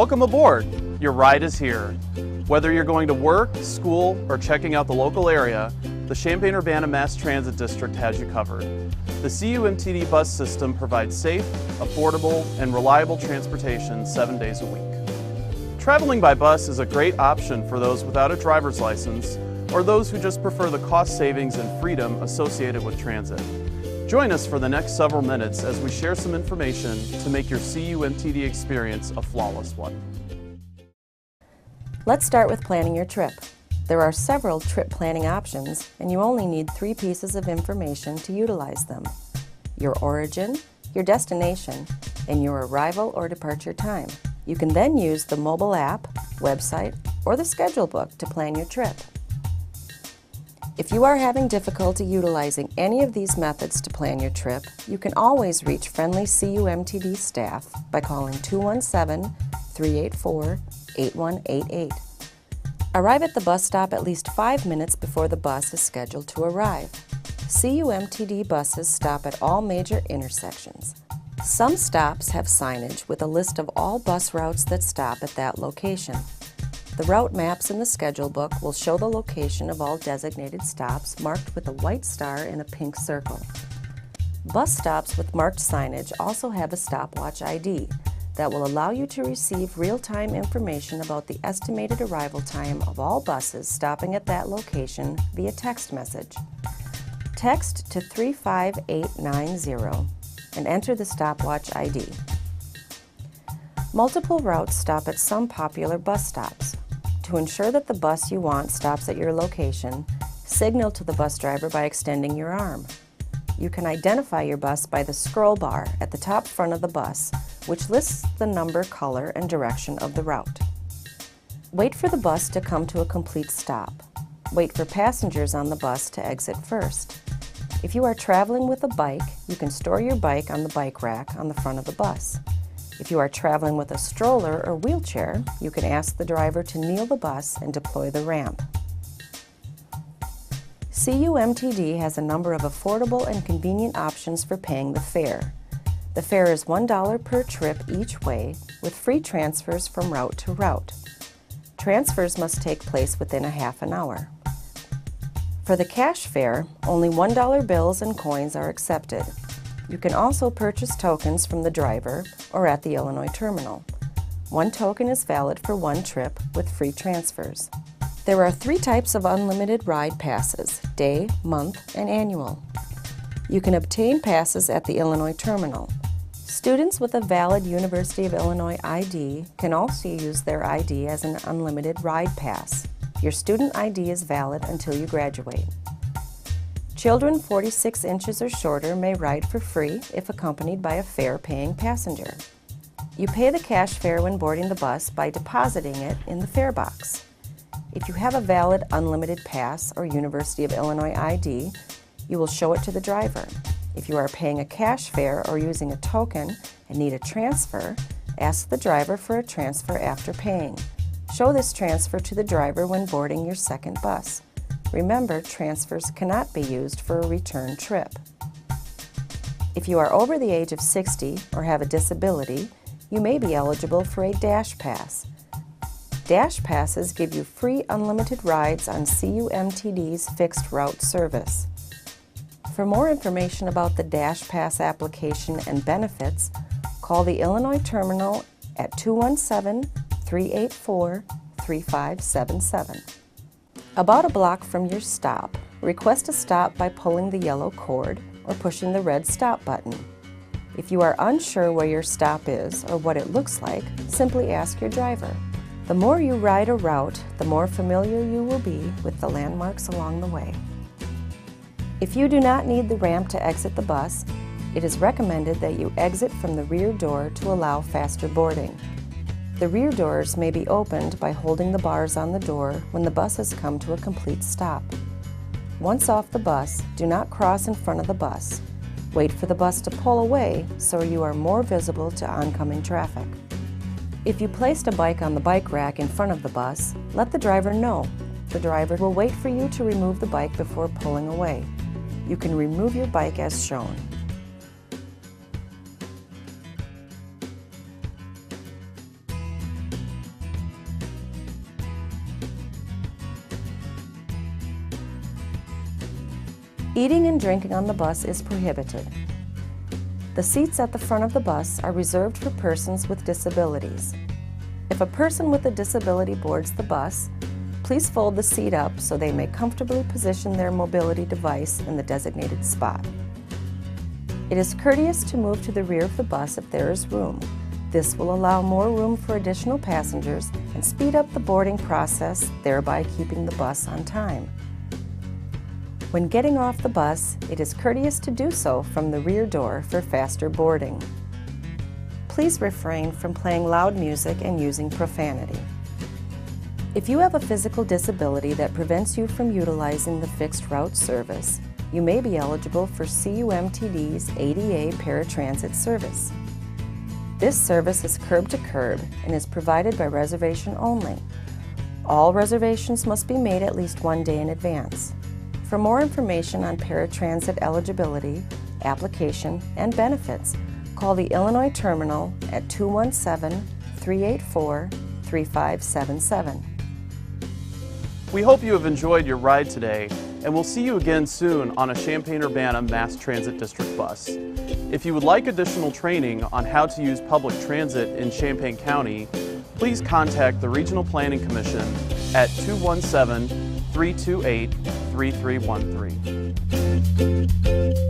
Welcome aboard! Your ride is here. Whether you're going to work, school, or checking out the local area, the Champaign-Urbana Mass Transit District has you covered. The CU MTD bus system provides safe, affordable, and reliable transportation 7 days a week. Traveling by bus is a great option for those without a driver's license or those who just prefer the cost savings and freedom associated with transit. Join us for the next several minutes as we share some information to make your CU MTD experience a flawless one. Let's start with planning your trip. There are several trip planning options, and you only need 3 pieces of information to utilize them: your origin, your destination, and your arrival or departure time. You can then use the mobile app, website, or the schedule book to plan your trip. If you are having difficulty utilizing any of these methods to plan your trip, you can always reach friendly CU MTD staff by calling 217-384-8188. Arrive at the bus stop at least 5 minutes before the bus is scheduled to arrive. CU MTD buses stop at all major intersections. Some stops have signage with a list of all bus routes that stop at that location. The route maps in the schedule book will show the location of all designated stops marked with a white star and a pink circle. Bus stops with marked signage also have a stopwatch ID that will allow you to receive real-time information about the estimated arrival time of all buses stopping at that location via text message. Text to 35890 and enter the stopwatch ID. Multiple routes stop at some popular bus stops. To ensure that the bus you want stops at your location, signal to the bus driver by extending your arm. You can identify your bus by the scroll bar at the top front of the bus, which lists the number, color, and direction of the route. Wait for the bus to come to a complete stop. Wait for passengers on the bus to exit first. If you are traveling with a bike, you can store your bike on the bike rack on the front of the bus. If you are traveling with a stroller or wheelchair, you can ask the driver to kneel the bus and deploy the ramp. CU MTD has a number of affordable and convenient options for paying the fare. The fare is $1 per trip each way, with free transfers from route to route. Transfers must take place within a half an hour. For the cash fare, only $1 bills and coins are accepted. You can also purchase tokens from the driver or at the Illinois terminal. 1 token is valid for 1 trip with free transfers. There are 3 types of unlimited ride passes: day, month, and annual. You can obtain passes at the Illinois terminal. Students with a valid University of Illinois ID can also use their ID as an unlimited ride pass. Your student ID is valid until you graduate. Children 46 inches or shorter may ride for free if accompanied by a fare-paying passenger. You pay the cash fare when boarding the bus by depositing it in the fare box. If you have a valid unlimited pass or University of Illinois ID, you will show it to the driver. If you are paying a cash fare or using a token and need a transfer, ask the driver for a transfer after paying. Show this transfer to the driver when boarding your second bus. Remember, transfers cannot be used for a return trip. If you are over the age of 60 or have a disability, you may be eligible for a Dash Pass. Dash Passes give you free unlimited rides on CU MTD's fixed route service. For more information about the Dash Pass application and benefits, call the Illinois Terminal at 217-384-3577. About a block from your stop, request a stop by pulling the yellow cord or pushing the red stop button. If you are unsure where your stop is or what it looks like, simply ask your driver. The more you ride a route, the more familiar you will be with the landmarks along the way. If you do not need the ramp to exit the bus, it is recommended that you exit from the rear door to allow faster boarding. The rear doors may be opened by holding the bars on the door when the bus has come to a complete stop. Once off the bus, do not cross in front of the bus. Wait for the bus to pull away so you are more visible to oncoming traffic. If you placed a bike on the bike rack in front of the bus, let the driver know. The driver will wait for you to remove the bike before pulling away. You can remove your bike as shown. Eating and drinking on the bus is prohibited. The seats at the front of the bus are reserved for persons with disabilities. If a person with a disability boards the bus, please fold the seat up so they may comfortably position their mobility device in the designated spot. It is courteous to move to the rear of the bus if there is room. This will allow more room for additional passengers and speed up the boarding process, thereby keeping the bus on time. When getting off the bus, it is courteous to do so from the rear door for faster boarding. Please refrain from playing loud music and using profanity. If you have a physical disability that prevents you from utilizing the fixed route service, you may be eligible for CU MTD's ADA Paratransit service. This service is curb to curb and is provided by reservation only. All reservations must be made at least one day in advance. For more information on paratransit eligibility, application, and benefits, call the Illinois Terminal at 217-384-3577. We hope you have enjoyed your ride today, and we'll see you again soon on a Champaign-Urbana Mass Transit District bus. If you would like additional training on how to use public transit in Champaign County, please contact the Regional Planning Commission at 217-328-3313.